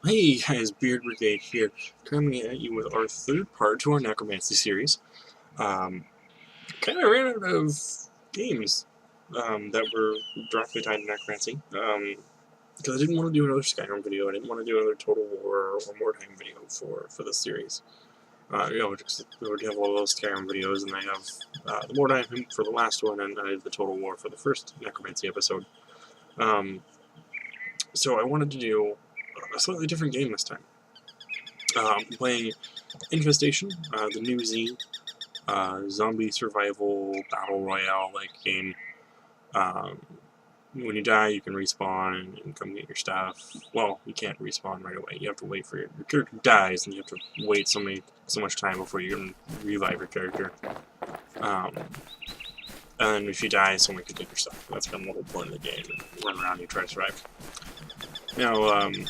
Hey guys, BeardBrigade here, coming at you with our third part to our Necromancy series. Kind of ran out of games that were directly tied to Necromancy, because I didn't want to do another Skyrim video, I didn't want to do another Total War or Wartime video for this series. Because we already have all those Skyrim videos, and I have the Wartime for the last one, and I have the Total War for the first Necromancy episode. So I wanted to do a slightly different game this time. Playing Infestation, the new Z, zombie survival battle royale like game. When you die, you can respawn and come get your stuff. Well, you can't respawn right away. You have to wait for your character dies, and you have to wait so much time before you can revive your character. And if you die, someone can take your stuff. That's kind of the whole point of the game. And run around and try to survive. Now, I'm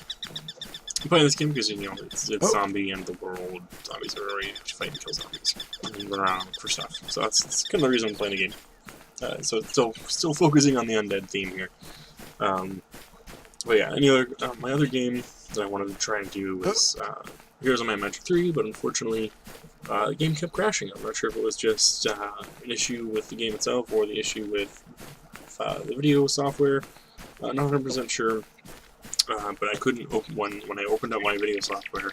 playing this game because, it's zombie and the world. Zombies are already fight and kill zombies. And run around for stuff. So that's kind of the reason I'm playing the game. So it's still focusing on the undead theme here. But yeah, my other game that I wanted to try and do was Heroes of Might and Magic 3, but unfortunately, the game kept crashing. I'm not sure if it was just an issue with the game itself or the issue with the video software. Not 100% sure. But I couldn't open when I opened up my video software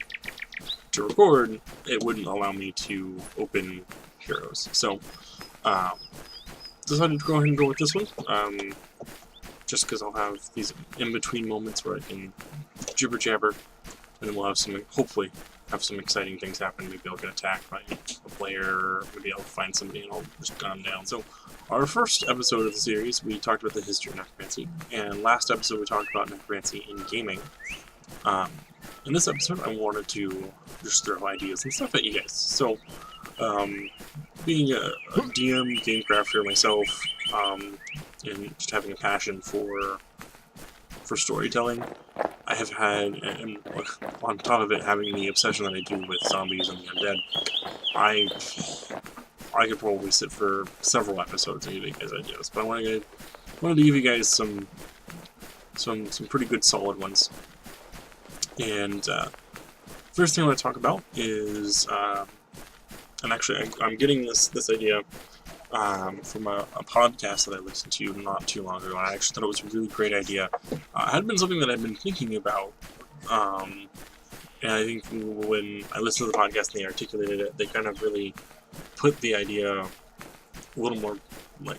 to record, it wouldn't allow me to open Heroes. So, decided to go ahead and go with this one, just because I'll have these in-between moments where I can jibber-jabber, and then we'll have hopefully have some exciting things happen. Maybe I'll get attacked by a player, or maybe I'll find somebody and I'll just gun them down. So, our first episode of the series, we talked about the history of Necromancy, and last episode we talked about Necromancy in gaming. In this episode, I wanted to just throw ideas and stuff at you guys. So, being a DM, game crafter myself, and just having a passion for storytelling, I have had, and on top of it, having the obsession that I do with zombies and the undead, I could probably sit for several episodes and give you guys ideas. But I wanted to give you guys some pretty good solid ones. And first thing I want to talk about is, and actually I'm getting this idea from a podcast that I listened to not too long ago, and I actually thought it was a really great idea. It had been something that I'd been thinking about, and I think when I listened to the podcast and they articulated it, they kind of really put the idea a little more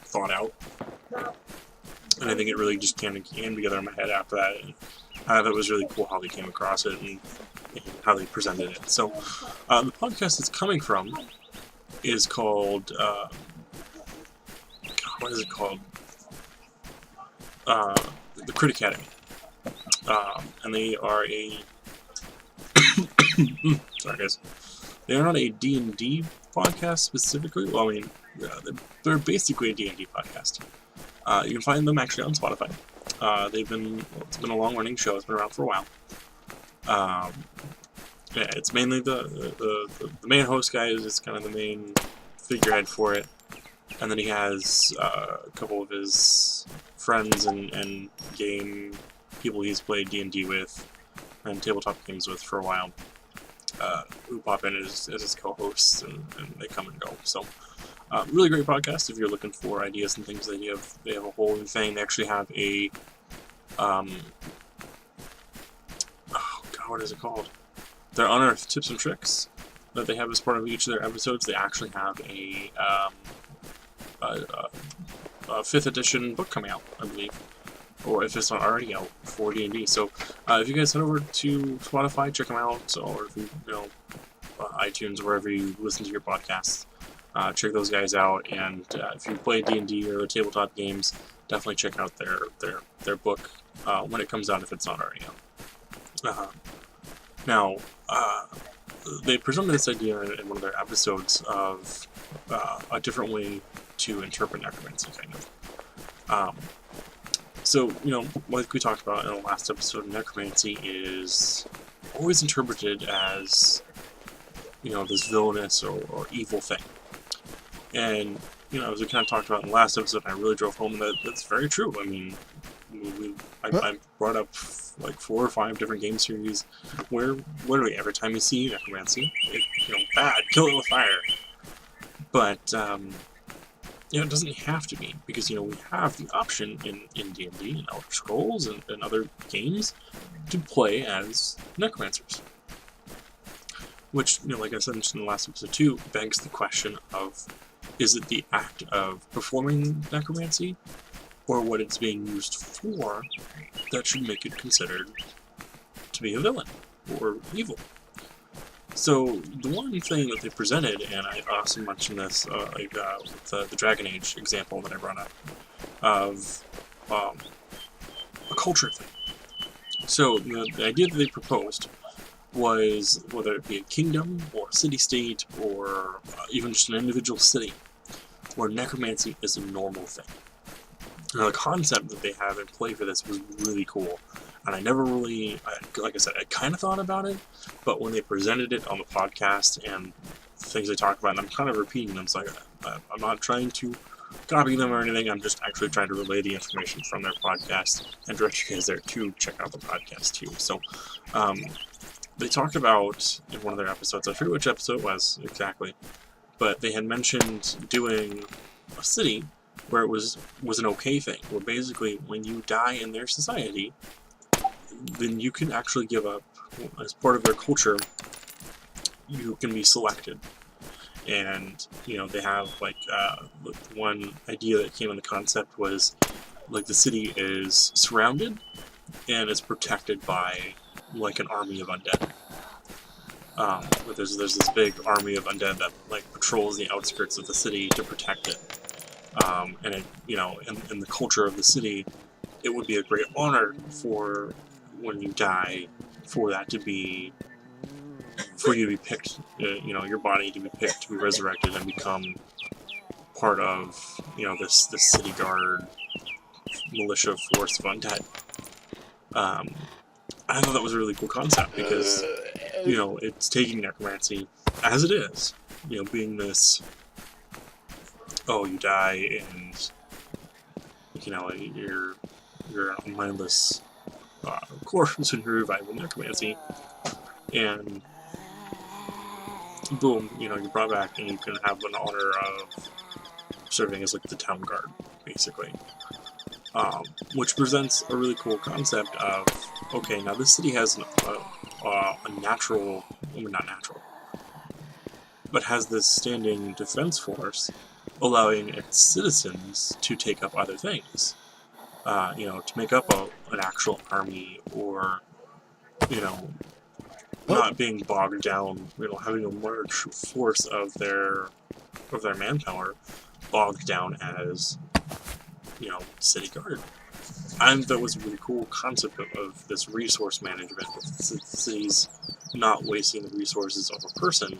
thought out, and I think it really just came together in my head after that, and I thought it was really cool how they came across it and how they presented it. So the podcast it's coming from is called what is it called? The Crit Academy, and they are a sorry guys, they are not a D&D podcast specifically. Well, I mean, they're basically a D&D podcast. You can find them actually on Spotify. It's been a long-running show. It's been around for a while. Yeah, it's mainly the main host guy is kind of the main figurehead for it, and then he has a couple of his friends and game people he's played D&D with and tabletop games with for a while, who pop in as his co-hosts, and they come and go. So, really great podcast if you're looking for ideas and things. They have a whole thing. They actually have a oh god, what is it called? Their Unearthed Tips and Tricks that they have as part of each of their episodes. They actually have a 5th edition book coming out, I believe, or if it's not already out, for D&D. So if you guys head over to Spotify, check them out, or if you iTunes, wherever you listen to your podcasts, check those guys out. And if you play D&D or tabletop games, definitely check out their book when it comes out, if it's not already out. Now, they presented this idea in one of their episodes of a different way to interpret necromancy, kind of. So, like we talked about in the last episode, necromancy is always interpreted as, this villainous or evil thing. And, as we kind of talked about in the last episode, I really drove home that that's very true. I mean, I brought up like 4 or 5 different game series where literally every time you see necromancy, bad, kill it with fire. But it doesn't have to be, because we have the option in D&D and Elder Scrolls and other games to play as necromancers. Which, like I said in the last episode too, begs the question of, is it the act of performing necromancy, or what it's being used for, that should make it considered to be a villain or evil? So the one thing that they presented, and I also mentioned this with the Dragon Age example that I brought up, of a culture thing. So the idea that they proposed was, whether it be a kingdom or a city-state or even just an individual city, where necromancy is a normal thing. The concept that they have in play for this was really cool, and I never really, like I said, I kind of thought about it, but when they presented it on the podcast and things they talked about, and I'm kind of repeating them, so I'm not trying to copy them or anything, I'm just actually trying to relay the information from their podcast and direct you guys there to check out the podcast too. So, they talked about, in one of their episodes, I forget which episode it was exactly, but they had mentioned doing a city where it was an okay thing, where basically when you die in their society, then you can actually give up, as part of their culture, you can be selected. And, they have, one idea that came in the concept was, the city is surrounded, and it's protected by, an army of undead. But there's this big army of undead that, patrols the outskirts of the city to protect it. And it, in the culture of the city, it would be a great honor for when you die, for you to be picked, your body to be picked, to be resurrected, and become part of, this city guard militia force of undead. I thought that was a really cool concept, because, it's taking necromancy as it is, being this, you die and, you're a mindless corpse and you're revived with necromancy, and boom, you're brought back and you can have an honor of serving as the town guard, basically. Which presents a really cool concept of, okay, now this city has a natural, not natural, but has this standing defense force, allowing its citizens to take up other things. To make up an actual army, or, not being bogged down, having a large force of their manpower bogged down as, city guard. I think that was a really cool concept of this resource management, with cities not wasting the resources of a person,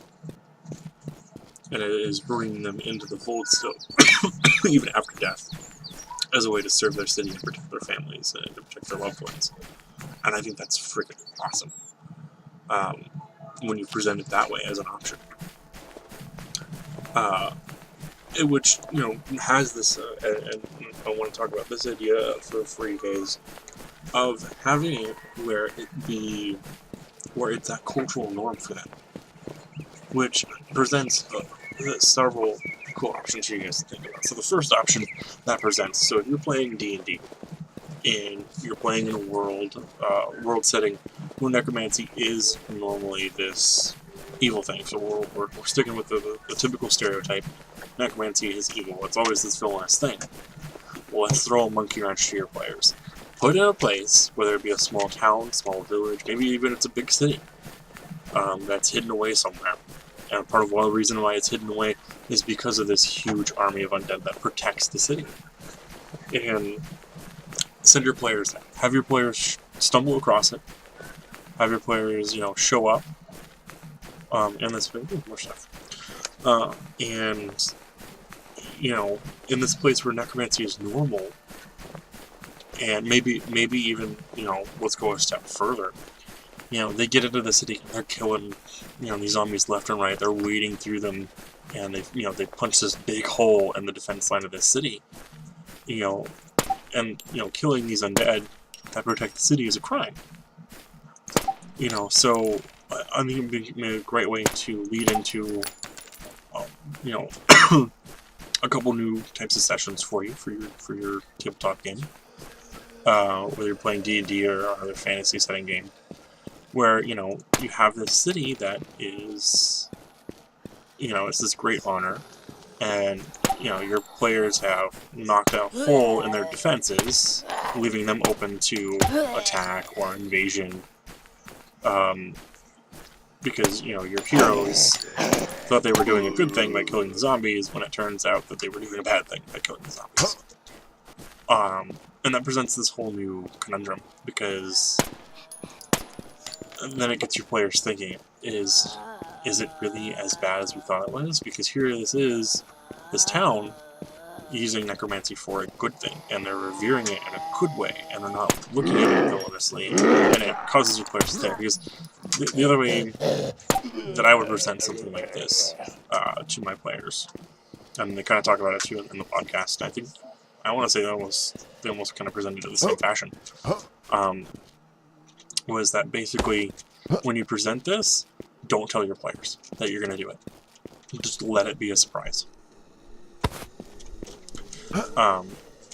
and it is bringing them into the fold still, even after death, as a way to serve their city and protect their families and to protect their loved ones. And I think that's freaking awesome, when you present it that way as an option. Which, has this, and I want to talk about this idea for you guys, of having it where it's that cultural norm for them, which presents several cool options for you guys to think about. So the first option that presents, so if you're playing D&D, and you're playing in a world setting where necromancy is normally this evil thing, so we're sticking with the typical stereotype, necromancy is evil, it's always this villainous thing. Well, let's throw a monkey wrench to your players. Put in a place, whether it be a small town, small village, maybe even it's a big city, that's hidden away somewhere. And part of one of the reason why it's hidden away is because of this huge army of undead that protects the city. And send your players there. Have your players stumble across it. Have your players, show up. And this more stuff. And in this place where necromancy is normal, and maybe even, let's go a step further. They get into the city and they're killing, these zombies left and right. They're wading through them, and they punch this big hole in the defense line of this city. and killing these undead that protect the city is a crime. So I think it would be a great way to lead into, a couple new types of sessions for you for your tabletop game, whether you're playing D&D or another fantasy setting game, where you have this city that is, it's this great honor, and your players have knocked a hole in their defenses, leaving them open to attack or invasion, because your heroes thought they were doing a good thing by killing the zombies, when it turns out that they were doing a bad thing by killing the zombies. And that presents this whole new conundrum, because then it gets your players thinking, is it really as bad as we thought it was? Because here this town, using necromancy for a good thing, and they're revering it in a good way, and they're not looking at it villainously, and it causes your players to think. Because the other way that I would present something like this to my players, and they kind of talk about it too in the podcast, I want to say they almost kind of presented it in the same fashion, was that basically, when you present this, don't tell your players that you're going to do it. Just let it be a surprise.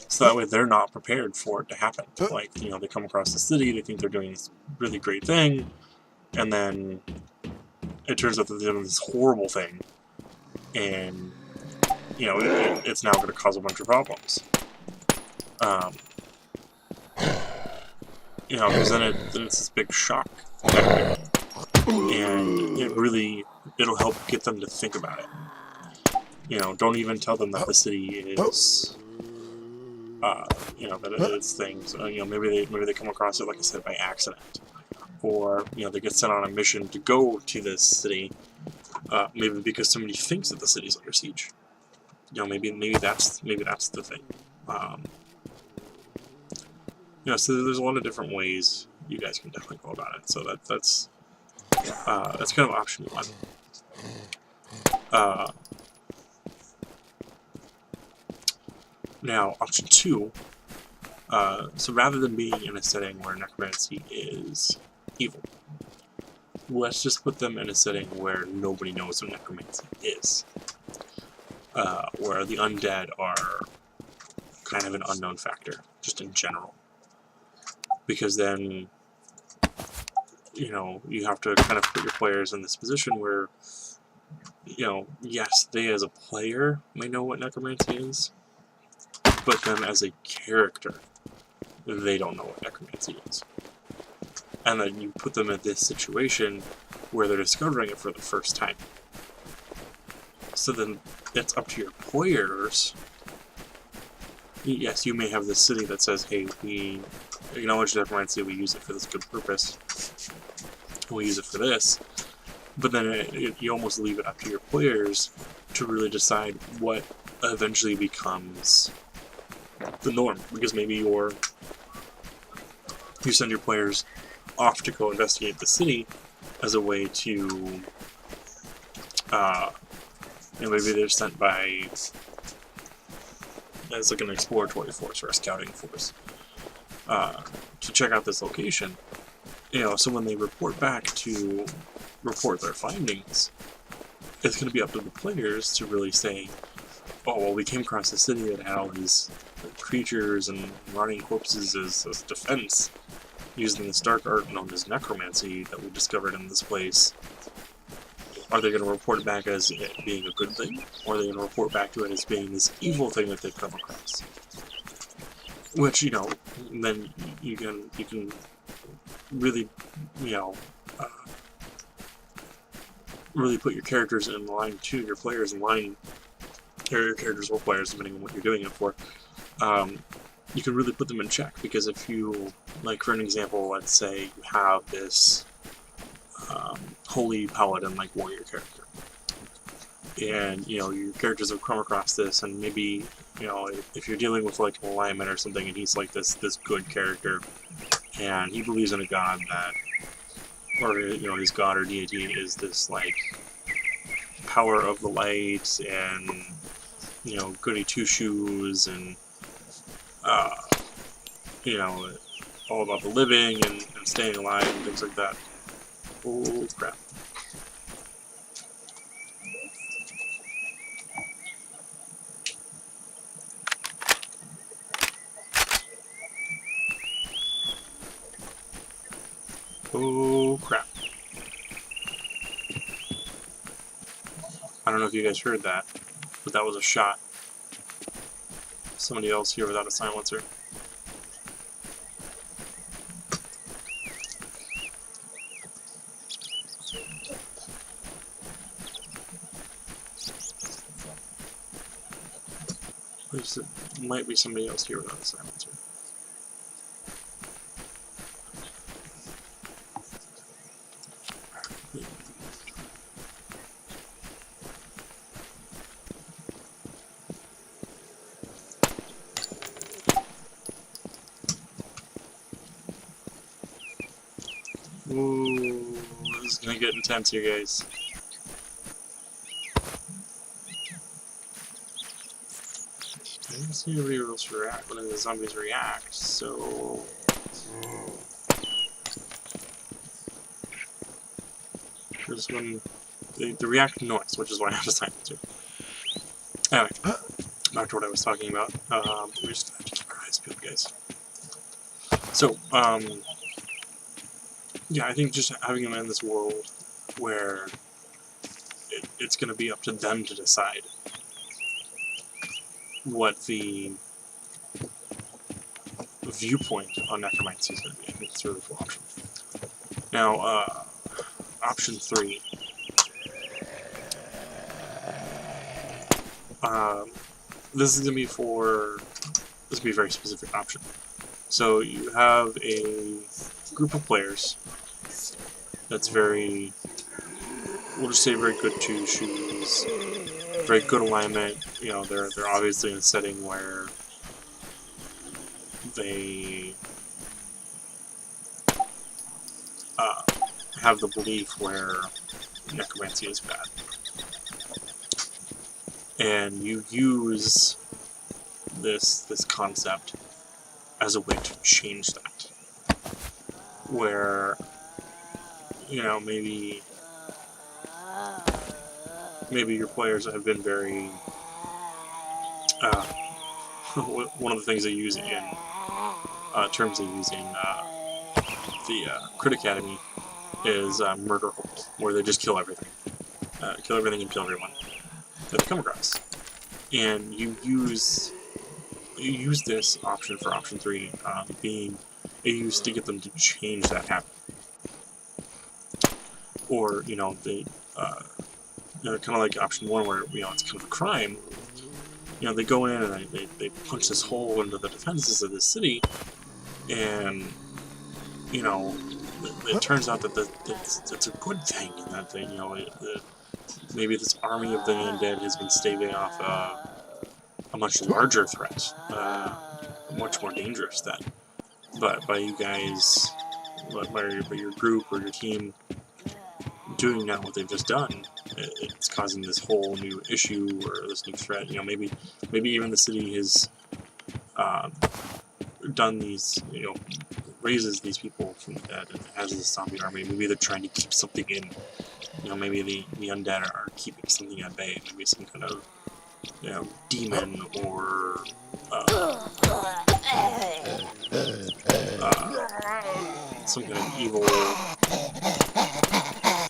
So that way they're not prepared for it to happen. Like, they come across the city, they think they're doing this really great thing, and then it turns out that they're doing this horrible thing, and, it's now going to cause a bunch of problems. Because then it's this big shock factor, and it'll help get them to think about it. Don't even tell them that the city is, that it's things. Maybe they come across it, like I said, by accident, or they get sent on a mission to go to this city, maybe because somebody thinks that the city's under siege. Maybe that's the thing. So there's a lot of different ways you guys can definitely go about it. So that's kind of option one. Now, option two, so rather than being in a setting where necromancy is evil, let's just put them in a setting where nobody knows what necromancy is. Where the undead are kind of an unknown factor, just in general. Because then, you have to kind of put your players in this position where, yes, they as a player may know what necromancy is, but them as a character, they don't know what necromancy is. And then you put them in this situation where they're discovering it for the first time. So then it's up to your players. Yes, you may have this city that says, hey, we acknowledge necromancy, we use it for this good purpose, we use it for this, but then you almost leave it up to your players to really decide what eventually becomes the norm, because maybe you send your players off to go investigate the city as a way to, maybe they're sent by, as like an exploratory force or a scouting force, to check out this location. So when they report back to report their findings, it's going to be up to the players to really say, oh, well, we came across a city that had all these creatures and rotting corpses as defense, using this dark art known as necromancy that we discovered in this place. Are they going to report it back as it being a good thing, or are they going to report back to it as being this evil thing that they've come across? Which, then you can really, really put your characters in line to your players in line, or your characters or players, depending on what you're doing it for. You can really put them in check, because if you, like for an example, let's say you have this holy paladin like warrior character, and your characters have come across this, and maybe if you're dealing with like an alignment or something, and he's like this good character, and he believes in a god that, or his god or deity is this like power of the light, and goody two shoes, and you know, all about the living and staying alive and things like that. Oh crap. Oh crap. I don't know if you guys heard that, but that was a shot. Somebody else here without a silencer. There might be somebody else here without a silencer. Ooh, this is gonna get intense here, guys. I didn't see anybody else react when the zombies react, so... This one, they react to noise, which is why I have a silencer. Anyway, back to what I was talking about. We're just gonna have to keep our eyes peeled, guys. So, yeah, I think just having them in this world where it's going to be up to them to decide what the viewpoint on necromancy is going to be. I think it's a really cool option. Now, option 3. This is going to be for... This will be a very specific option. So you have a group of players that's very, we'll just say very good to shoes, very good alignment. You know, they're obviously in a setting where they have the belief where necromancy is bad. And you use this concept as a way to change that. Where, you know, maybe your players have been very... one of the things they use in terms they use in the Crit Academy is murder hold, where they just kill everything. Kill everything and kill everyone that they come across. And you use this option for option 3 being used to get them to change that habit. Or, you know, they kind of like option 1 where, you know, it's kind of a crime. You know, they go in and they punch this hole into the defenses of this city, and, you know, it turns out that that's a good thing, and that they, you know, maybe this army of the undead has been staving off a much larger threat, much more dangerous then. But by you guys, by your group or your team doing now what they've just done, it's causing this whole new issue or this new threat. You know, maybe even the city has done these, you know, raises these people from the dead and has this zombie army. Maybe they're trying to keep something in. You know, maybe the undead are keeping something at bay. Maybe some kind of, you know, demon or some kind of evil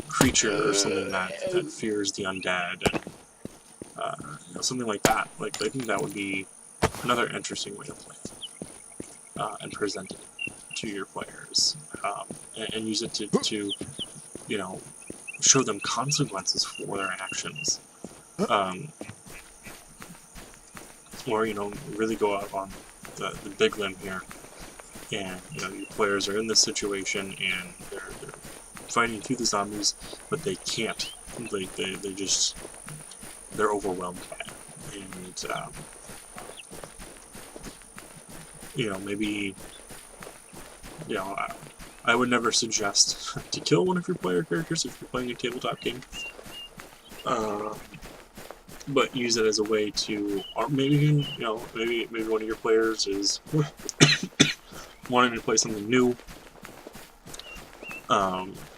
creature or something that fears the undead, and you know, something like that. Like, I think that would be another interesting way to play it, and present it to your players, and use it to you know, show them consequences for their actions, or, you know, really go out on the big limb here, and, you know, your players are in this situation and they're fighting through the zombies, but they can't. They're overwhelmed by it, and you know, maybe, you know, I would never suggest to kill one of your player characters if you're playing a tabletop game, but use it as a way to, or maybe, you know, maybe one of your players is wanting to play something new,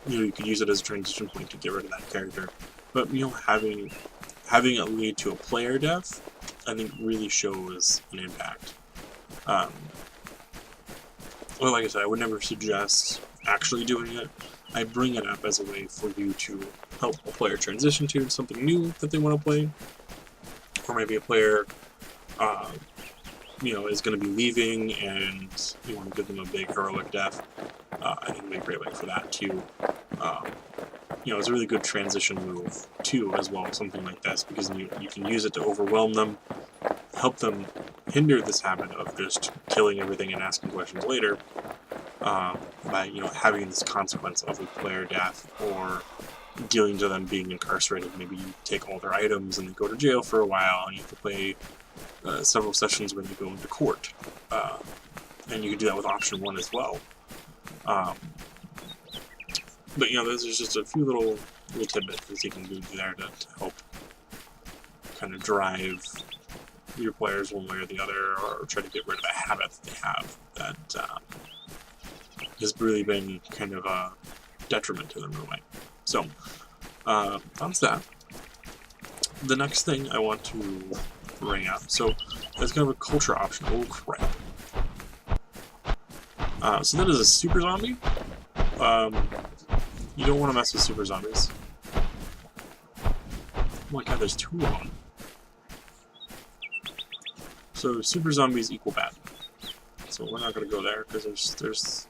you could use it as a transition point to get rid of that character. But having it lead to a player death, I think really shows an impact. Well, like I said, I would never suggest actually doing it. I bring it up as a way for you to help a player transition to something new that they want to play, or maybe a player, is going to be leaving and you want to give them a big heroic death. I think it would be a great way for that too. It's a really good transition move too, as well, something like this, because you can use it to overwhelm them, help them hinder this habit of just killing everything and asking questions later, by having this consequence of a player death, or dealing to them being incarcerated. Maybe you take all their items and they go to jail for a while, and you have to play several sessions where they go into court, and you can do that with option 1 as well. But there's just a few little tidbits that you can do there to help kind of drive your players one way or the other, or try to get rid of a habit that they have that has really been kind of a detriment to them in a way. So, that's that. The next thing I want to bring up, so that's kind of a culture option. Oh crap. So that is a super zombie. You don't want to mess with super zombies. Oh my god, there's 2 of them. So super zombies equal bad. So we're not going to go there because there's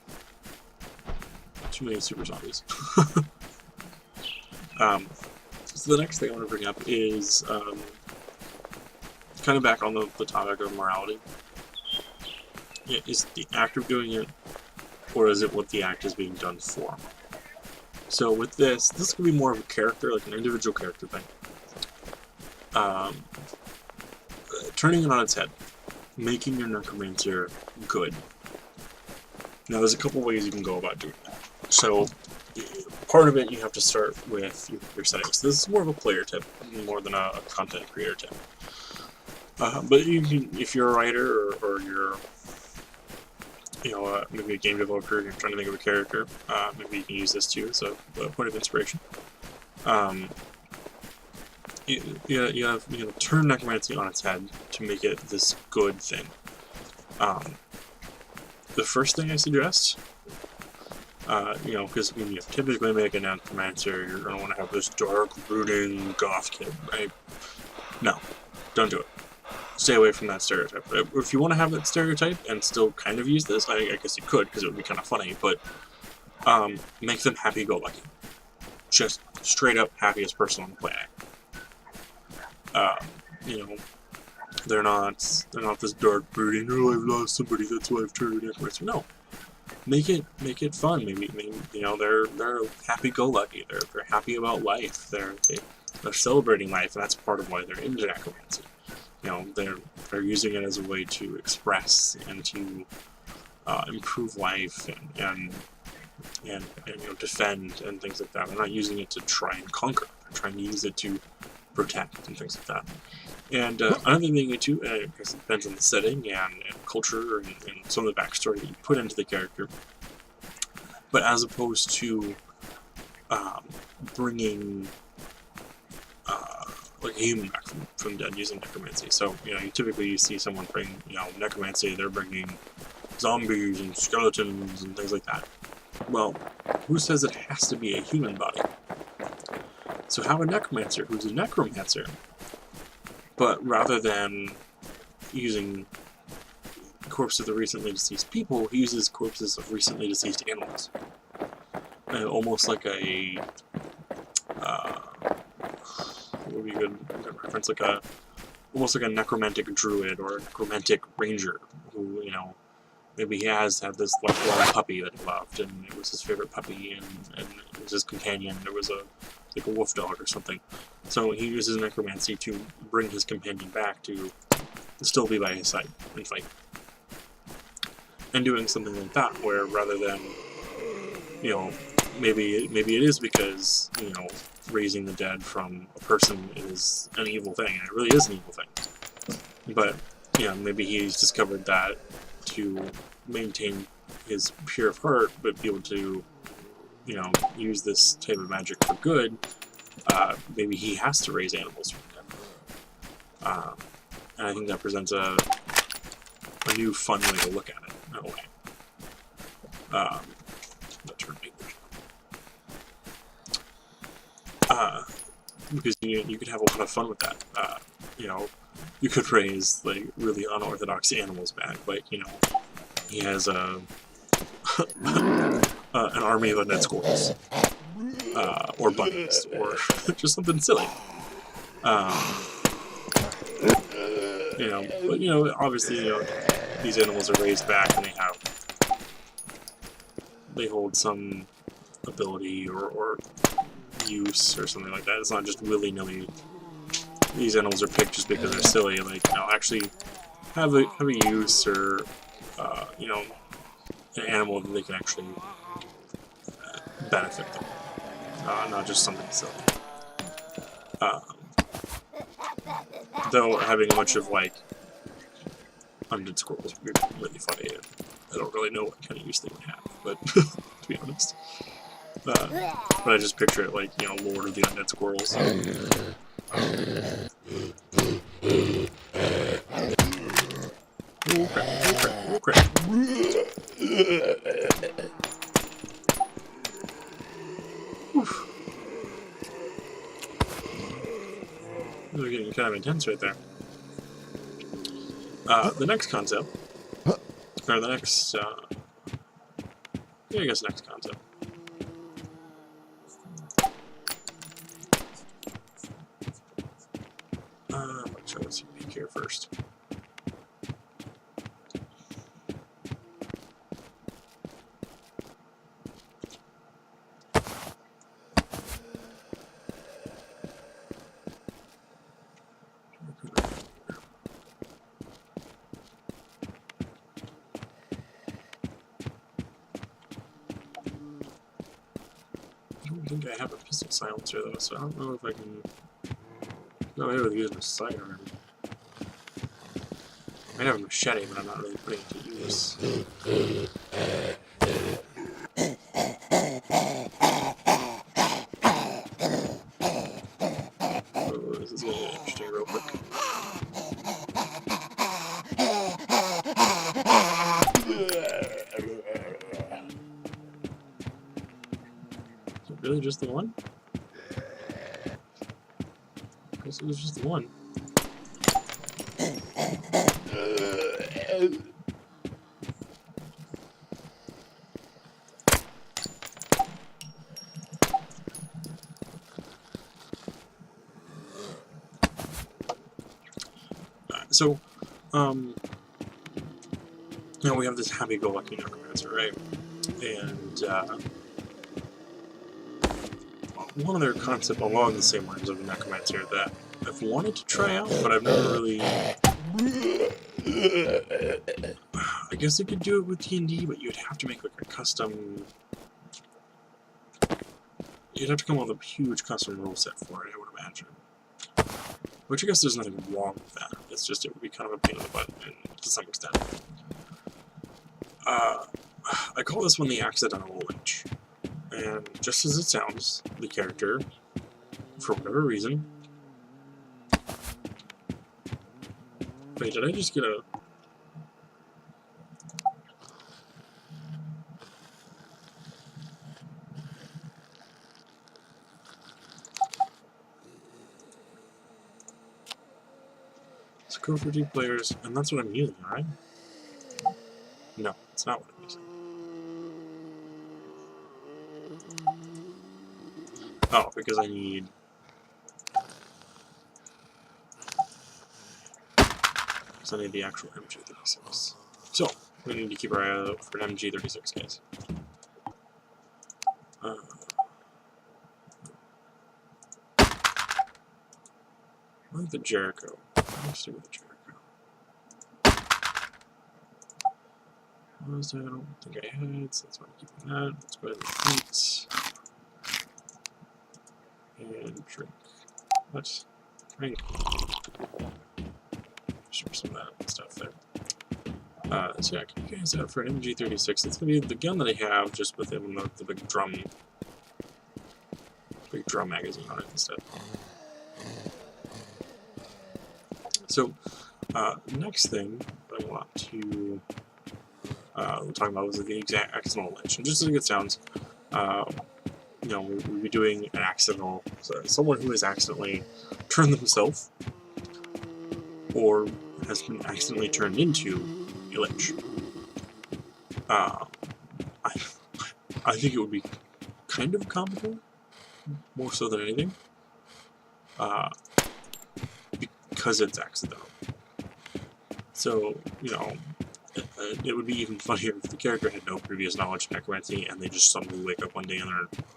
too many super zombies. So the next thing I want to bring up is kind of back on the topic of morality. Is the act of doing it, or is it what the act is being done for? So with this could be more of a character, like an individual character thing. Turning it on its head, making your necromancer good. Now there's a couple ways you can go about doing that. So part of it you have to start with your settings. This is more of a player tip, more than a content creator tip. But you can, if you're a writer or you're maybe a game developer, you're trying to think of a character, maybe you can use this too as a point of inspiration. You have turn necromancy on its head to make it this good thing. The first thing I suggest, because when you typically make a necromancer, you're going to want to have this dark, brooding goth kid, right? No, don't do it. Stay away from that stereotype. If you want to have that stereotype and still kind of use this, I guess you could, because it would be kind of funny, but make them happy-go-lucky. Just straight up happiest person on the planet. They're not this dark brooding, oh, I've lost somebody, that's why I've turned necromancer. No. Make it fun. Maybe they're happy-go-lucky. They're happy about life. They're celebrating life, and that's part of why they're into necromancy. They're using it as a way to express and to improve life and defend and things like that. They're not using it to try and conquer. They're trying to use it to protect and things like that. And another thing too, I guess it depends on the setting and culture and some of the backstory that you put into the character. But as opposed to bringing like a human back from dead using necromancy. So you typically see someone bring necromancy. They're bringing zombies and skeletons and things like that. Well, who says it has to be a human body? So have a necromancer who's a necromancer, but rather than using corpses of recently deceased people, he uses corpses of recently deceased animals. Almost like a what would be a good reference? Almost like a necromantic druid or a necromantic ranger who, maybe he has had this lifelong puppy that he loved, and it was his favorite puppy, and it was his companion. There was a wolf dog or something. So he uses necromancy to bring his companion back to still be by his side and fight. And doing something like that, where rather than, maybe it is because, raising the dead from a person is an evil thing, and it really is an evil thing. But, maybe he's discovered that to maintain is pure of heart, but be able to, you know, use this type of magic for good, maybe he has to raise animals from them. And I think that presents a new, fun way to look at it, in a way. Because you could have a lot of fun with that. You know, you could raise like really unorthodox animals back, like, you know, he has a an army of undead squirrels, or bunnies, or just something silly. You know, but you know, obviously, you know, these animals are raised back and they hold some ability or use or something like that. It's not just willy-nilly. These animals are picked just because they're silly. Like, you know, actually have a use, or you know, an animal that they can actually benefit them, not just something silly. Though having a bunch of like undead squirrels would be really funny. I don't really know what kind of use they would have, but to be honest. But I just picture it like, you know, Lord of the Undead Squirrels. Oh crap, oh crap, oh crap. Oof. They're getting kind of intense right there. The next concept, or the next, yeah, I guess next concept. Let's peek here first. I don't think I have a pistol silencer though, so I don't know if I can go ahead with using a sidearm. I have a machete, but I'm not really putting it to use. Oh, this is going to get interesting real quick. Is it really just the one? I guess it was just the one. So, you know, we have this happy-go-lucky necromancer, right? And one other concept along the same lines of the necromancer that I've wanted to try out, but I've never really. I guess I could do it with D&D, but you'd have to make like a custom. You'd have to come up with a huge custom rule set for it, I would imagine. Which I guess there's nothing wrong with that. It's just it would be kind of a pain in the butt, to some extent. I call this one the accidental lynch. And just as it sounds, the character, for whatever reason... Wait, did I just get a... Let's go for 2 players, and that's what I'm using, right? No, it's not what I'm using. Oh, because I need... Because I need the actual MG36. So, we need to keep our eye out for an MG36, guys. I like the Jericho. Let's do with the Jericho. I don't think I had, so that's why I'm keeping that. Let's go ahead and eat. And drink. Let's drink. Sure, some of that stuff there. So yeah, can you guys have for an MG36? It's gonna be the gun that I have, just with the big drum magazine on it instead. So next thing I want to talk about was the exact accidental lich, and just as it sounds, you know, we'll be doing an accidental, so someone who has accidentally turned themselves or has been accidentally turned into a lich. I think it would be kind of comical, more so than anything, because it's accidental. So, you know, it would be even funnier if the character had no previous knowledge of necromancy and they just suddenly wake up one day and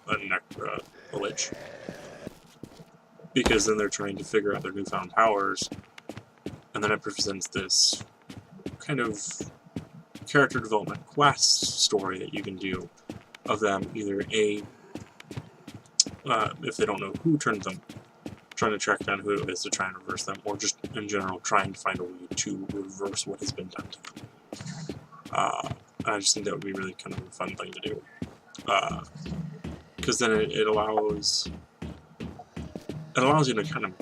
they're a lich. Because then they're trying to figure out their newfound powers, and then it presents this kind of character development quest story that you can do of them either if they don't know who turned them, trying to track down who it is to try and reverse them, or just in general trying to find a way to reverse what has been done to them. I just think that would be really kind of a fun thing to do, because then it allows you to kind of,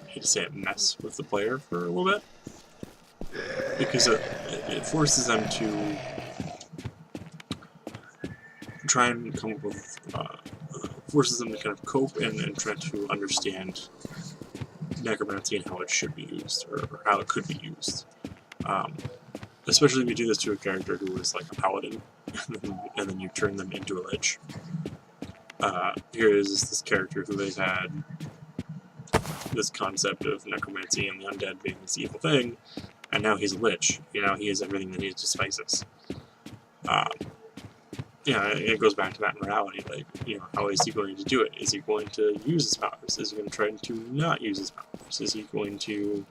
I hate to say it, mess with the player for a little bit, because it forces them to try and come up with, forces them to kind of cope and try to understand necromancy and how it should be used, or how it could be used. Especially if you do this to a character who is like a paladin, and then you turn them into a lich. Here is this character who has had this concept of necromancy and the undead being this evil thing, and now he's a lich. You know, he has everything that he despises. Yeah, it goes back to that morality, like, you know, how is he going to do it? Is he going to use his powers? Is he going to try to not use his powers? Is he going to,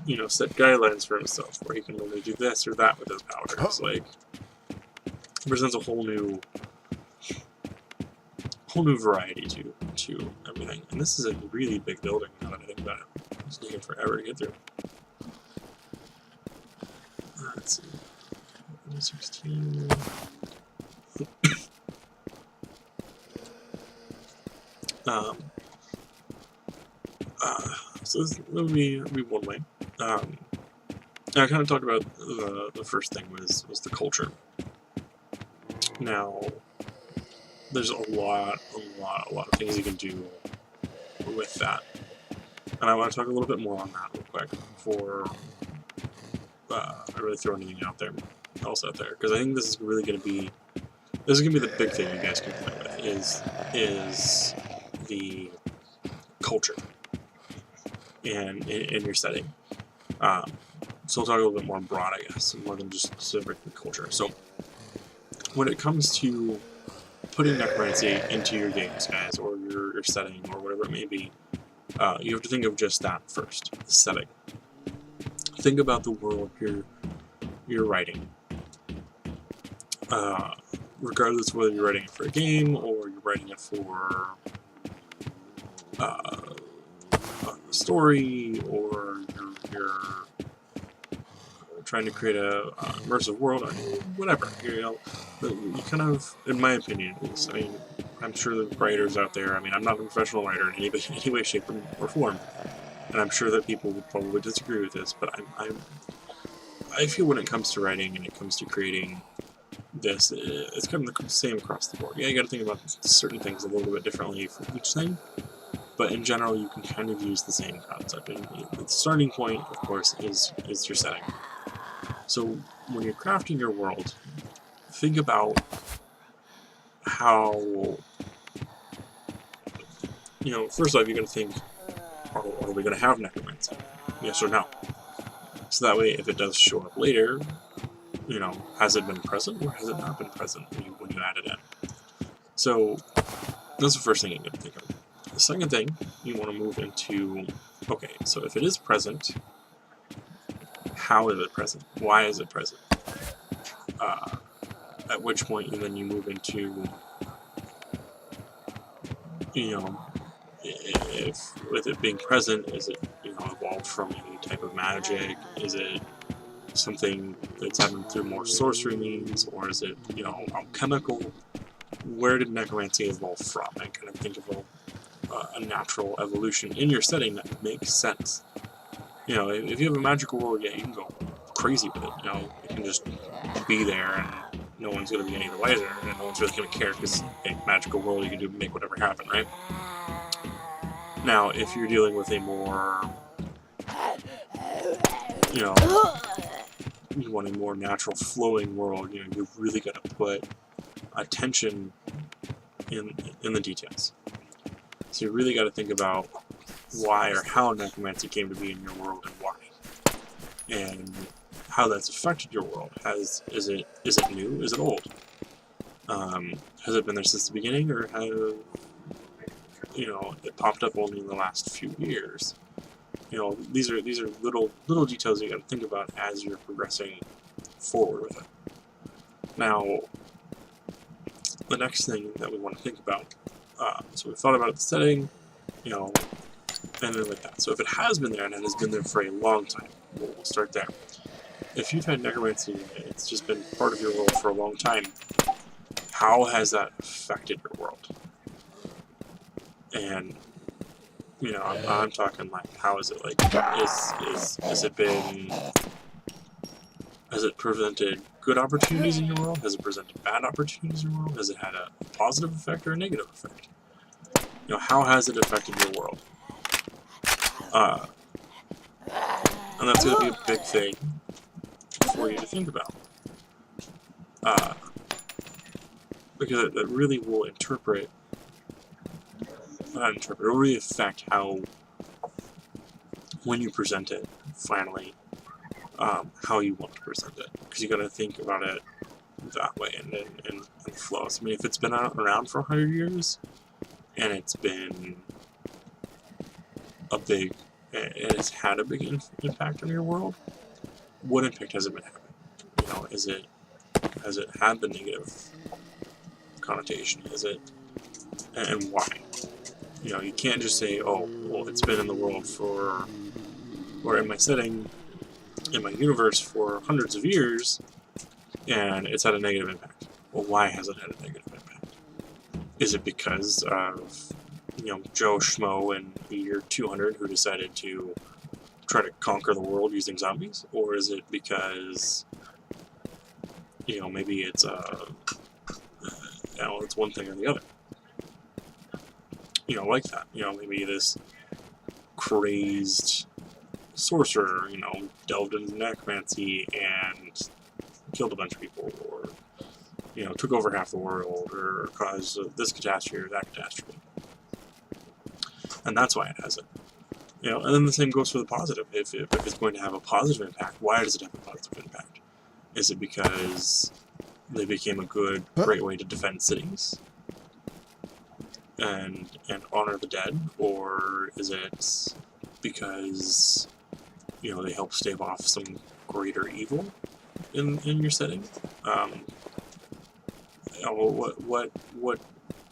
you know, set guidelines for himself, where he can only do this or that with his powers? Like, it presents a whole new variety to everything. And this is a really big building, now that I think about it. It's taking forever to get through. Let's see. 16. So this would be one way. I kind of talked about the first thing was the culture. Now, there's a lot of things you can do with that, and I want to talk a little bit more on that real quick before I really throw anything else out there, because I think this is really going to be the big thing you guys can play with is the culture and in your setting. So we'll talk a little bit more broad, I guess, more than just specific culture. So when it comes to putting necromancy into your games, guys, or your setting, or whatever it may be, you have to think of just that first, the setting. Think about the world you're writing. Regardless of whether you're writing it for a game or you're writing it for a story, or you're trying to create a immersive world, or whatever. You know, you kind of, in my opinion, at least, I mean, I'm sure the writers out there, I mean, I'm not a professional writer in any way, shape, or form, and I'm sure that people would probably disagree with this, but I feel when it comes to writing and it comes to creating this, it's kind of the same across the board. Yeah, you got to think about certain things a little bit differently for each thing, but in general, you can kind of use the same concept. And the starting point, of course, is your setting. So when you're crafting your world, think about how, you know, first off, you're going to think, are we going to have necromancy? Yes or no? So that way, if it does show up later, you know, has it been present or has it not been present when you add it in? So that's the first thing you're going to think of. The second thing, you want to move into, okay, so if it is present, how is it present? Why is it present? At which point then you move into, you know, if with it being present, is it, you know, evolved from type of magic? Is it something that's happened through more sorcery means, or is it, you know, alchemical? Where did necromancy evolve from? And kind of think of a natural evolution in your setting that makes sense. You know, if you have a magical world, yeah, you can go crazy with it. You know, it can just be there, and no one's going to be any the wiser, and no one's really going to care because, hey, magical world, you can do make whatever happen, right? Now, if you're dealing with a more, you know, you want a more natural flowing world, you know, you've really got to put attention in the details. So you really got to think about why or how necromancy came to be in your world and why, and how that's affected your world. Is it new? Is it old? Has it been there since the beginning, or have, you know, it popped up only in the last few years? You know, these are little details you got to think about as you're progressing forward with it. Now, the next thing that we want to think about, so we've thought about the setting, you know, and then like that. So if it has been there and it has been there for a long time, we'll start there. If you've had necromancy and it's just been part of your world for a long time, how has that affected your world? And, you know, I'm talking like, how is it like, has it been, has it presented good opportunities in your world? Has it presented bad opportunities in your world? Has it had a positive effect or a negative effect? You know, how has it affected your world? And that's going to be a big thing for you to think about. Because it really will it will really affect how, when you present it, finally, how you want to present it. Because you got to think about it that way and flows. I mean, if it's been around for 100 years, and it's been and it's had a big impact on your world, what impact has it been having? You know, has it had the negative connotation? And why? You know, you can't just say, oh, well, it's been in the world or in my setting, in my universe for hundreds of years, and it's had a negative impact. Well, why has it had a negative impact? Is it because of, you know, Joe Schmo in the year 200 who decided to try to conquer the world using zombies? Or is it because, you know, maybe it's it's one thing or the other? You know, like that. You know, maybe this crazed sorcerer, you know, delved into necromancy and killed a bunch of people, or, you know, took over half the world, or caused this catastrophe or that catastrophe. And that's why it has it. You know, and then the same goes for the positive. If it's going to have a positive impact, why does it have a positive impact? Is it because they became a great way to defend cities and honor the dead, or is it because, you know, they help stave off some greater evil in your setting?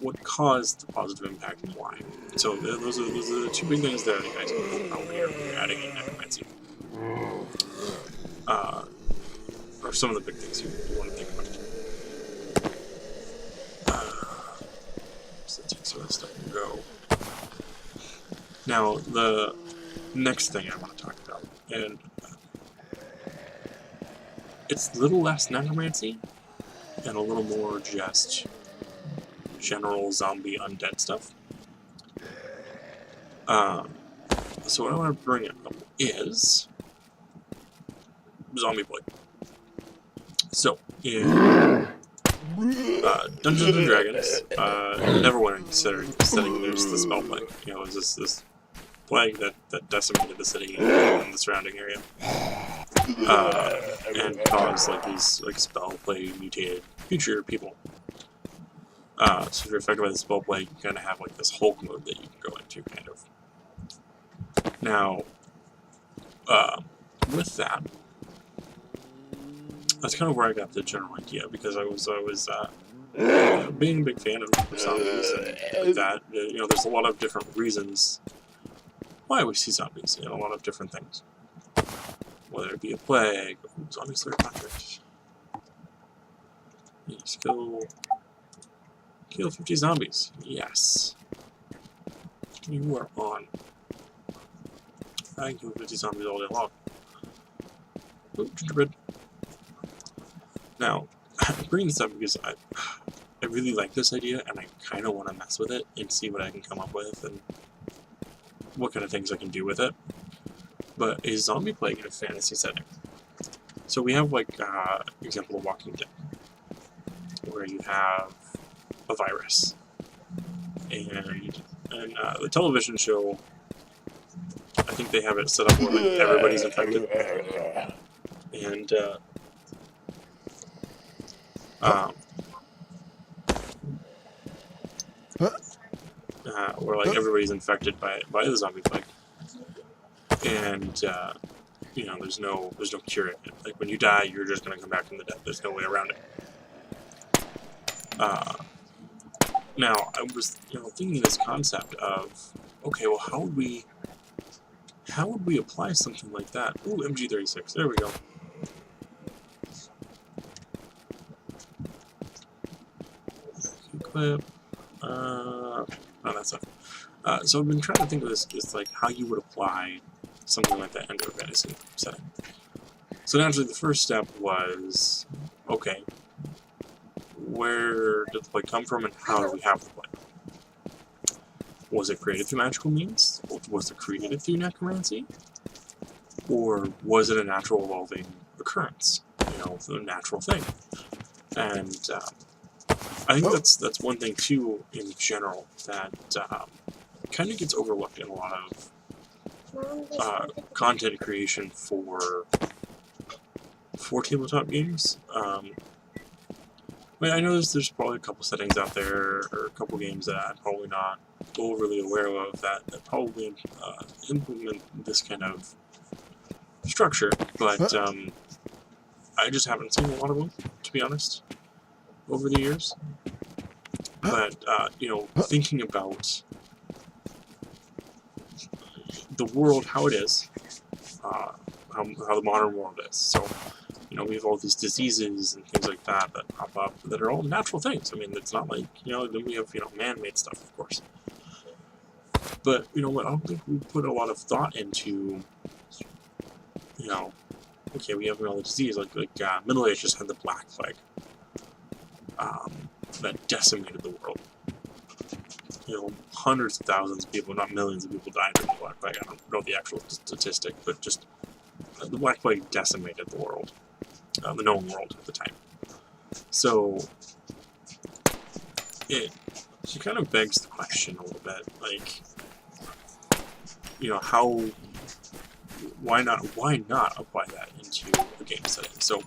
What caused the positive impact and why? So those are the two big things that you guys can think about when you're adding in necromancy. Or some of the big things you want to think about. So take some of this stuff and go. Now, the next thing I want to talk about, and it's a little less necromancy and a little more just general zombie undead stuff. So what I want to bring up is zombie plague. So in Dungeons and Dragons, Neverwinter setting, there's the spell plague. You know, it was this plague that decimated the city and the surrounding area, and caused like these spell plague mutated future people. So if you're affected by the spell plague, you kind of have like this Hulk mode that you can go into, kind of. Now, with that, that's kind of where I got the general idea, because I was being a big fan of zombies and like that. You know, there's a lot of different reasons why we see zombies in a lot of different things. whether it be a plague, zombie slayer contract. Let's go kill 50 zombies. Yes. You are on. I can kill 50 zombies all day long. Ooh, gingerbread. Now, I'm bringing this up because I really like this idea, and I kind of want to mess with it and see what I can come up with and what kind of things I can do with it. But a zombie plague in a fantasy setting. So we have, like, example of Walking Dead, where you have a virus. And the television show, I think they have it set up where, like, everybody's infected. And, where, like, everybody's infected by the zombie plague. And, you know, there's no cure in it. Like, when you die, you're just gonna come back from the dead. There's no way around it. Now, I was, you know, thinking this concept of, okay, well, how would we apply something like that? Ooh, MG36, there we go. Equip, oh, that's stuff. So I've been trying to think of this, like, how you would apply something like that into a fantasy setting. So naturally, the first step was, okay, where did the plague come from and how do we have the plague? Was it created through magical means? Was it created through necromancy? Or was it a natural evolving occurrence? You know, a natural thing. And I think that's one thing too in general that kind of gets overlooked in a lot of content creation for tabletop games. I mean, I know there's probably a couple settings out there, or a couple games that I'm probably not overly aware of that probably implement this kind of structure, but I just haven't seen a lot of them, to be honest, over the years. But, you know, thinking about the world, how it is, how the modern world is. So, you know, we have all these diseases and things like that that pop up that are all natural things. I mean, it's not like, you know, then we have, you know, man-made stuff, of course. But, you know, I don't think we put a lot of thought into, you know, okay, we have all the disease, like Middle Age just had the Black Plague that decimated the world. You know, hundreds of thousands of people, not millions of people died during the Black Plague. I don't know the actual statistic, but just the Black Plague decimated the world, the known world at the time. So it kind of begs the question a little bit, like, you know, why not apply that into a game setting? So,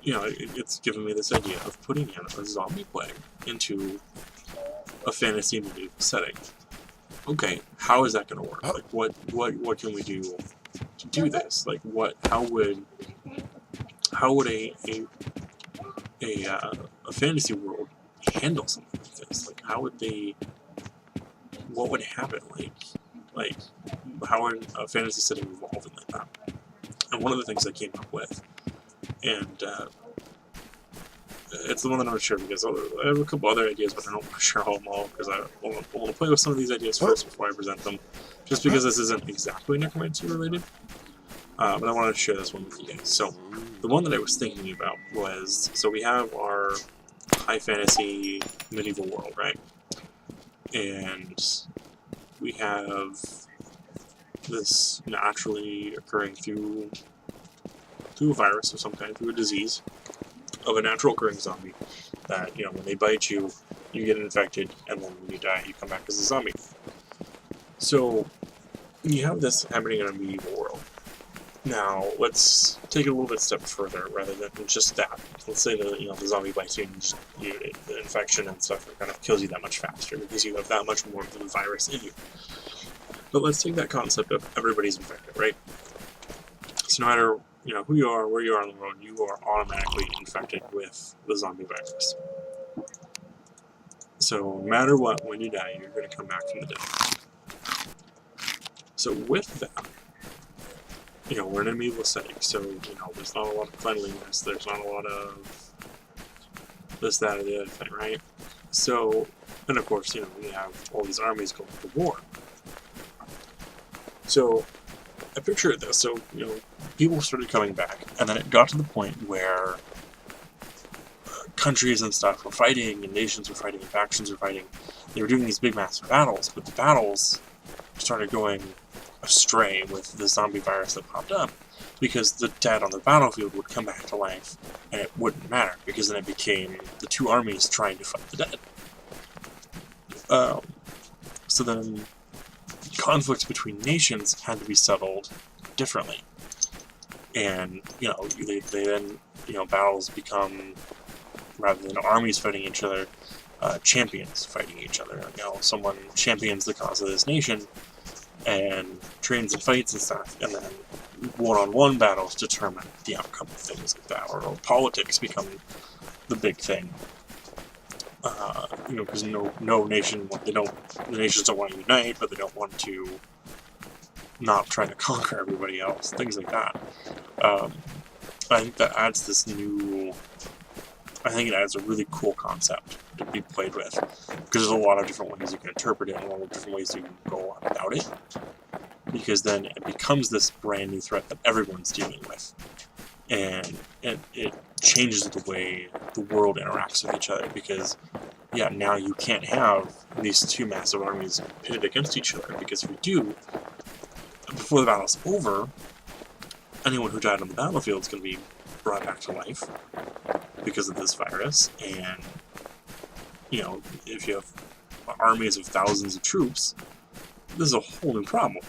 you know, it's given me this idea of putting in a zombie plague into a fantasy medieval setting. Okay, how is that going to work? Like, what can we do to do this? Like, how would a fantasy world handle something like this? Like, what would happen? Like, how would a fantasy setting evolve like that? And one of the things I came up with, and it's the one that I want to share because I have a couple other ideas, but I don't want to share them all because I want to play with some of these ideas first before I present them, just because this isn't exactly necromancy related. But I wanted to share this one with you guys. So, the one that I was thinking about was, so we have our high fantasy medieval world, right? And we have this naturally occurring through a virus of some kind, through a disease, of a natural occurring zombie that, you know, when they bite you, you get infected, and then when you die, you come back as a zombie. So, you have this happening in a medieval world. Now, let's take it a little bit step further, rather than just that. Let's say that, you know, the zombie bites you, and the infection and stuff kind of kills you that much faster, because you have that much more of the virus in you. But let's take that concept of everybody's infected, right? So no matter, you know, who you are, where you are in the world, you are automatically infected with the zombie virus. So no matter what, when you die, you're going to come back from the dead. So with that, you know, we're in a medieval setting, so, you know, there's not a lot of cleanliness, there's not a lot of this, that, or the other thing, right? So, and of course, you know, we have all these armies going to war. So, I picture this, so, you know, people started coming back, and then it got to the point where countries and stuff were fighting, and nations were fighting, and factions were fighting. They were doing these big massive battles, but the battles started going astray with the zombie virus that popped up, because the dead on the battlefield would come back to life, and it wouldn't matter, because then it became the two armies trying to fight the dead. So then conflicts between nations had to be settled differently. And, you know, they then, you know, battles become, rather than armies fighting each other, champions fighting each other. You know, someone champions the cause of this nation and trains and fights and stuff, and then one-on-one battles determine the outcome of things like that, or politics become the big thing. You know, because no nation, the nations don't want to unite, but they don't want to not try to conquer everybody else, things like that. I think that adds this new, I think it adds a really cool concept to be played with, because there's a lot of different ways you can interpret it, and a lot of different ways you can go about it, because then it becomes this brand new threat that everyone's dealing with, and it changes the way the world interacts with each other, because, yeah, now you can't have these two massive armies pitted against each other, because if you do, before the battle's over, anyone who died on the battlefield is going to be brought back to life because of this virus, and, you know, if you have armies of thousands of troops, this is a whole new problem.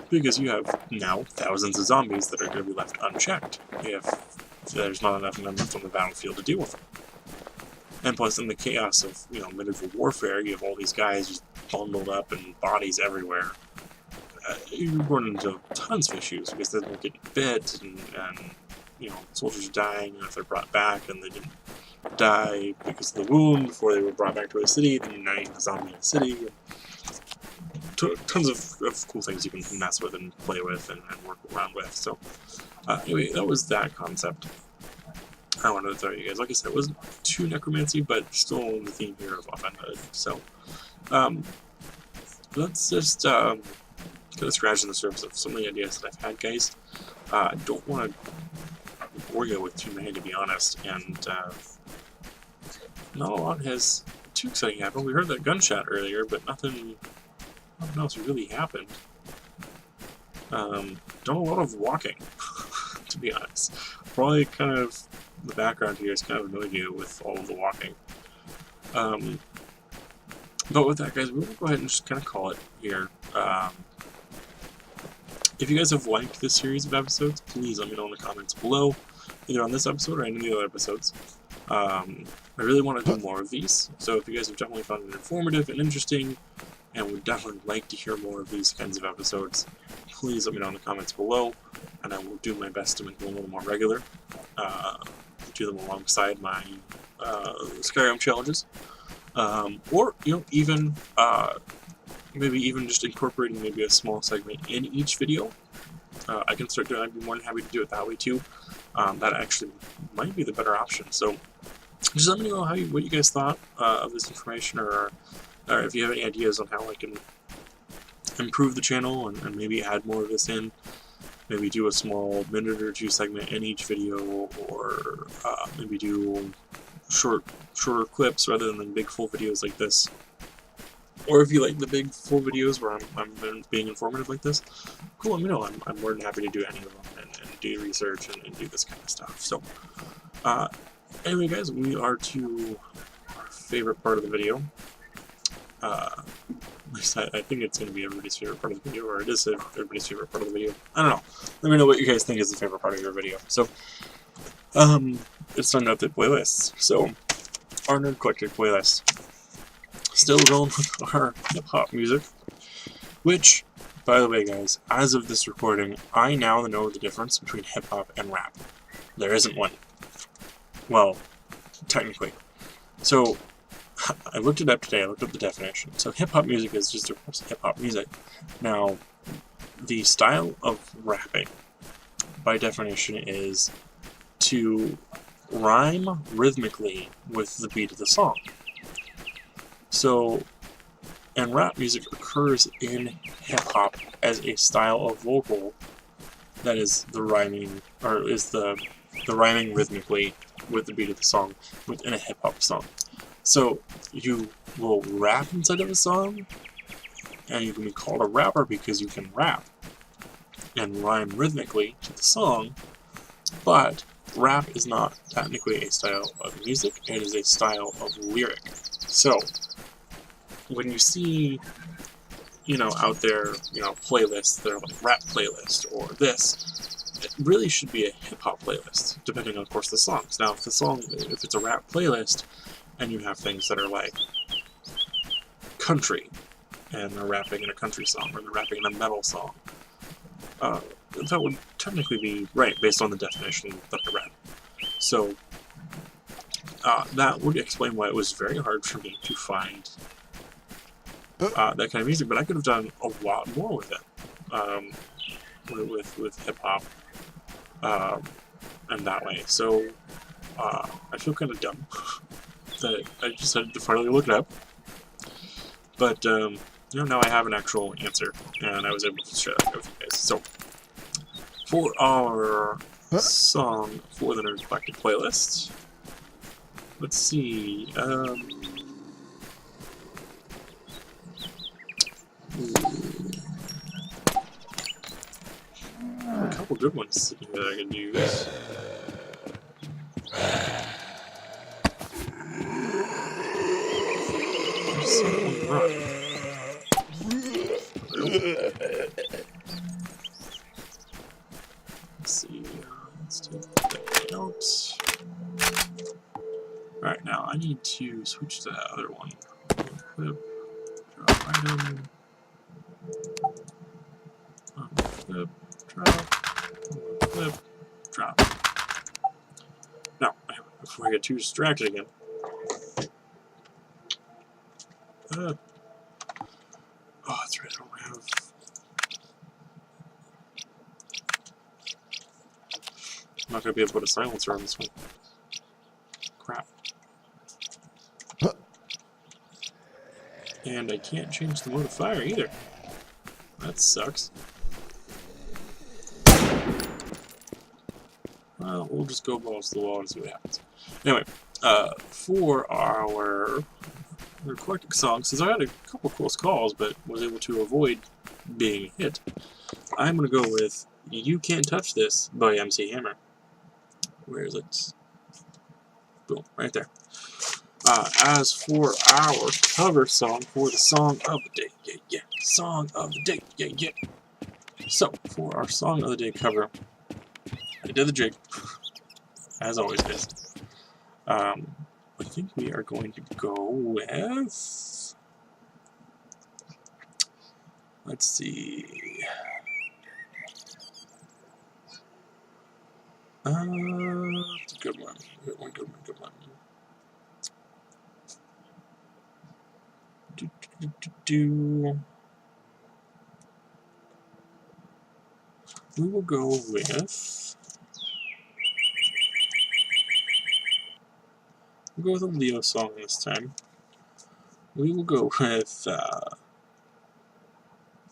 Because you have now thousands of zombies that are going to be left unchecked if there's not enough members on the battlefield to deal with them. And plus, in the chaos of, you know, medieval warfare, you have all these guys just bundled up and bodies everywhere. You run into tons of issues because they're getting bit, and you know, soldiers are dying, and if they're brought back and they didn't die because of the wound before they were brought back to a city, then now you have a zombie in the city. Tons of cool things you can mess with and play with and work around with. So, anyway, that was that concept I wanted to throw you guys. Like I said, it wasn't too necromancy, but still in the theme here of offended. So, let's just kind of scratch on the surface of some of the ideas that I've had, guys. I don't want to bore you with too many, to be honest, and not a lot has too exciting happened. We heard that gunshot earlier, but nothing else really happened. Done a lot of walking, to be honest. Probably kind of the background here is kind of annoying you with all of the walking. But with that, guys, we'll go ahead and just kind of call it here. If you guys have liked this series of episodes, please let me know in the comments below, either on this episode or any of the other episodes. I really want to do more of these, so if you guys have definitely found it informative and interesting, and would definitely like to hear more of these kinds of episodes, please let me know in the comments below, and I will do my best to make them a little more regular. Do them alongside my Skyrim challenges, or, you know, even maybe even just incorporating maybe a small segment in each video. I can start doing. I'd be more than happy to do it that way too. That actually might be the better option. So just let me know what you guys thought of this information, or if you have any ideas on how I can improve the channel and maybe add more of this in. Maybe do a small minute or two segment in each video, or maybe do shorter clips rather than big full videos like this. Or if you like the big full videos where I'm being informative like this, cool, let me know. I'm more than happy to do any of them and do research and do this kind of stuff. So, anyway, guys, we are to our favorite part of the video. At least I think it's going to be everybody's favorite part of the video, or it is everybody's favorite part of the video. I don't know. Let me know what you guys think is the favorite part of your video. So, it's time to update playlists. So, our Nerd Collector playlist. Still going with our hip-hop music, which, by the way, guys, as of this recording, I now know the difference between hip-hop and rap. There isn't one. Well, technically. So, I looked it up today, I looked up the definition. So hip-hop music is just, of course, hip-hop music. Now, the style of rapping, by definition, is to rhyme rhythmically with the beat of the song. So, and rap music occurs in hip-hop as a style of vocal that is the rhyming, or is the rhyming rhythmically with the beat of the song within a hip-hop song. So, you will rap inside of a song, and you can be called a rapper because you can rap and rhyme rhythmically to the song, but rap is not technically a style of music, it is a style of lyric. So, when you see, you know, out there, you know, playlists that are like rap playlist or this, it really should be a hip-hop playlist, depending on, of course, the songs. Now, if it's a rap playlist, and you have things that are like country, and they're rapping in a country song, or they're rapping in a metal song, that would technically be right, based on the definition that I read. So, that would explain why it was very hard for me to find that kind of music, but I could have done a lot more with it, with hip-hop, and that way. So, I feel kind of dumb that I decided to finally look it up, but, you know, now I have an actual answer, and I was able to share that with you guys. So, for our song for the Nerd Collective playlist, let's see, a couple good ones that I can use. Let's see, let's take that out. Alright, now I need to switch to that other one. Clip, drop item, clip, drop, clip, drop. Now, before I get too distracted again, oh, that's right, I don't have... I'm not going to be able to put a silencer on this one. Crap. And I can't change the mode of fire either. That sucks. Well, we'll just go balls to the wall and see what happens. Anyway, for our collecting songs, since I had a couple close calls but was able to avoid being hit, I'm going to go with You Can't Touch This by MC Hammer. Where is it? Boom, right there. As for our cover song for the Song of the Day, Song of the Day, So, for our Song of the Day cover, I did the jig, as always, guys. I think we are going to go with... Let's see... It's a good one. Good one. We will go with... We'll go with a Leo song this time. We will go with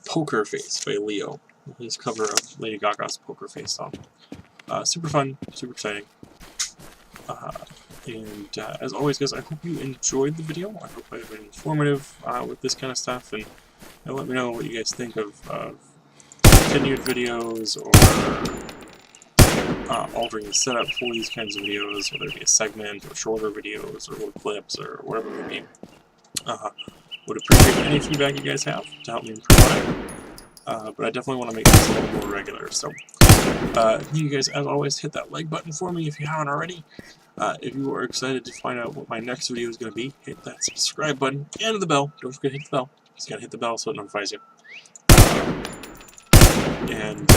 Poker Face by Leo. His cover of Lady Gaga's Poker Face song. Super fun, super exciting. And as always, guys, I hope you enjoyed the video. I hope I've been informative with this kind of stuff, and let me know what you guys think of continued videos or altering the setup for these kinds of videos, whether it be a segment or shorter videos or little clips or whatever it may be. Would appreciate any feedback you guys have to help me improve on it. But I definitely want to make this a little more regular. So, you guys, as always, hit that like button for me if you haven't already. If you are excited to find out what my next video is going to be, hit that subscribe button and the bell. Don't forget to hit the bell. Just gotta hit the bell so it notifies you. And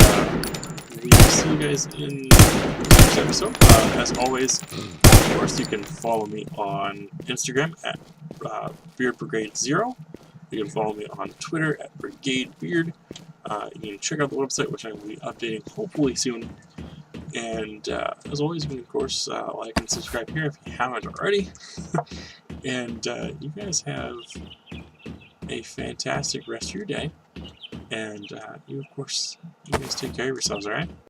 we will see you guys in the next episode. As always, of course, you can follow me on Instagram at BeardBrigade0. You can follow me on Twitter at BrigadeBeard. You can check out the website, which I will be updating hopefully soon. And as always, you can of course like and subscribe here if you haven't already. And you guys have a fantastic rest of your day. And you guys take care of yourselves, alright?